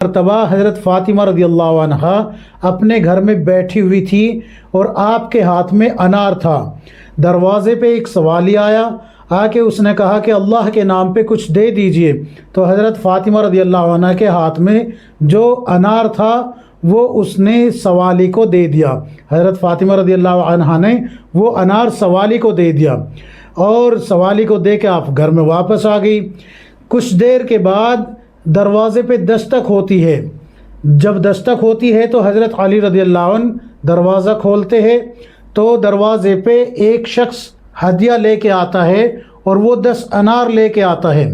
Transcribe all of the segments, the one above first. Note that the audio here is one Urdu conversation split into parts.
مرتبہ حضرت فاطمہ رضی اللہ عنہا اپنے گھر میں بیٹھی ہوئی تھی اور آپ کے ہاتھ میں انار تھا۔ دروازے پہ ایک سوالی آیا، آ کے اس نے کہا کہ اللہ کے نام پہ کچھ دے دیجئے۔ تو حضرت فاطمہ رضی اللہ عنہ کے ہاتھ میں جو انار تھا وہ اس نے سوالی کو دے دیا۔ حضرت فاطمہ رضی اللہ عنہ نے وہ انار سوالی کو دے دیا اور سوالی کو دے کے آپ گھر میں واپس آ گئی۔ کچھ دیر کے بعد دروازے پہ دستک ہوتی ہے۔ جب دستک ہوتی ہے تو حضرت علی رضی اللہ عنہ دروازہ کھولتے ہیں تو دروازے پہ ایک شخص ہدیہ لے کے آتا ہے اور وہ 10 انار لے کے آتا ہے،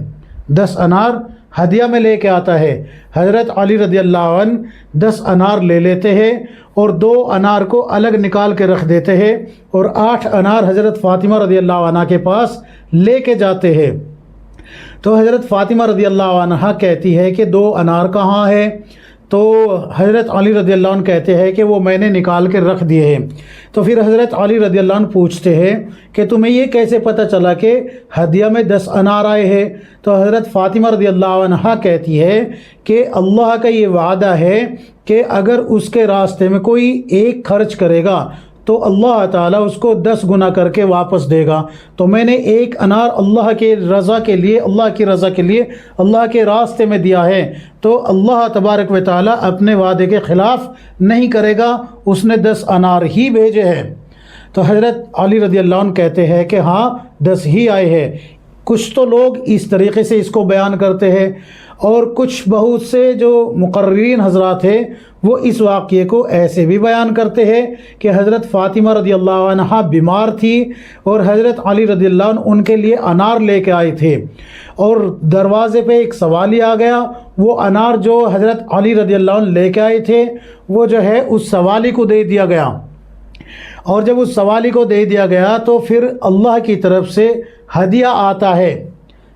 10 انار ہدیہ میں لے کے آتا ہے۔ حضرت علی رضی اللہ عنہ 10 انار لے لیتے ہیں اور 2 انار کو الگ نکال کے رکھ دیتے ہیں اور 8 انار حضرت فاطمہ رضی اللہ عنہ کے پاس لے کے جاتے ہیں۔ تو حضرت فاطمہ رضی اللہ عنہ کہتی ہے کہ 2 انار کہاں ہے؟ تو حضرت علی رضی اللہ عنہ کہتے ہیں کہ وہ میں نے نکال کے رکھ دیے ہیں۔ تو پھر حضرت علی رضی اللہ عنہ پوچھتے ہیں کہ تمہیں یہ کیسے پتہ چلا کہ ہدیہ میں 10 انار آئے ہیں؟ تو حضرت فاطمہ رضی اللہ عنہ کہتی ہے کہ اللہ کا یہ وعدہ ہے کہ اگر اس کے راستے میں کوئی ایک خرچ کرے گا تو اللہ تعالیٰ اس کو 10 گنا کر کے واپس دے گا۔ تو میں نے 1 انار اللہ کے رضا کے لیے، اللہ کی رضا کے لیے، اللہ کے راستے میں دیا ہے، تو اللہ تبارک و تعالیٰ اپنے وعدے کے خلاف نہیں کرے گا، اس نے 10 انار ہی بھیجے ہیں۔ تو حضرت علی رضی اللہ عنہ کہتے ہیں کہ ہاں 10 ہی آئے ہیں۔ کچھ تو لوگ اس طریقے سے اس کو بیان کرتے ہیں اور کچھ بہت سے جو مقررین حضرات ہیں وہ اس واقعے کو ایسے بھی بیان کرتے ہیں کہ حضرت فاطمہ رضی اللہ عنہ بیمار تھی اور حضرت علی رضی اللہ عنہ ان کے لیے انار لے کے آئے تھے اور دروازے پہ ایک سوالی آ گیا، وہ انار جو حضرت علی رضی اللہ عنہ لے کے آئے تھے وہ جو ہے اس سوالی کو دے دیا گیا، اور جب اس سوالی کو دے دیا گیا تو پھر اللہ کی طرف سے ہدیہ آتا ہے،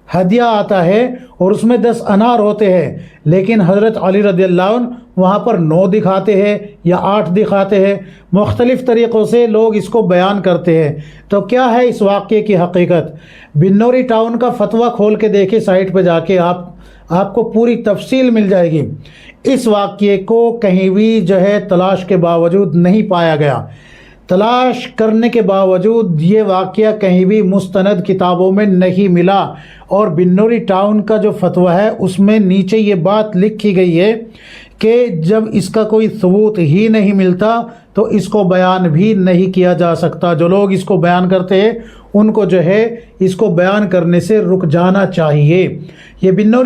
ہدیہ آتا ہے اور اس میں 10 انار ہوتے ہیں، لیکن حضرت علی رضی اللہ عنہ وہاں پر 9 دکھاتے ہیں یا 8 دکھاتے ہیں۔ مختلف طریقوں سے لوگ اس کو بیان کرتے ہیں۔ تو کیا ہے اس واقعے کی حقیقت؟ بنوری ٹاؤن کا فتویٰ کھول کے دیکھیں، سائٹ پہ جا کے آپ کو پوری تفصیل مل جائے گی۔ اس واقعے کو کہیں بھی جو ہے تلاش کے باوجود نہیں پایا گیا۔ تلاش کرنے کے باوجود یہ واقعہ کہیں بھی مستند کتابوں میں نہیں ملا، اور بنوری ٹاؤن کا جو فتویٰ ہے اس میں نیچے یہ بات لکھی گئی ہے کہ جب اس کا کوئی ثبوت ہی نہیں ملتا تو اس کو بیان بھی نہیں کیا جا سکتا۔ جو لوگ اس کو بیان کرتے ہیں ان کو جو ہے اس کو بیان کرنے سے رک جانا چاہیے۔ یہ بنوری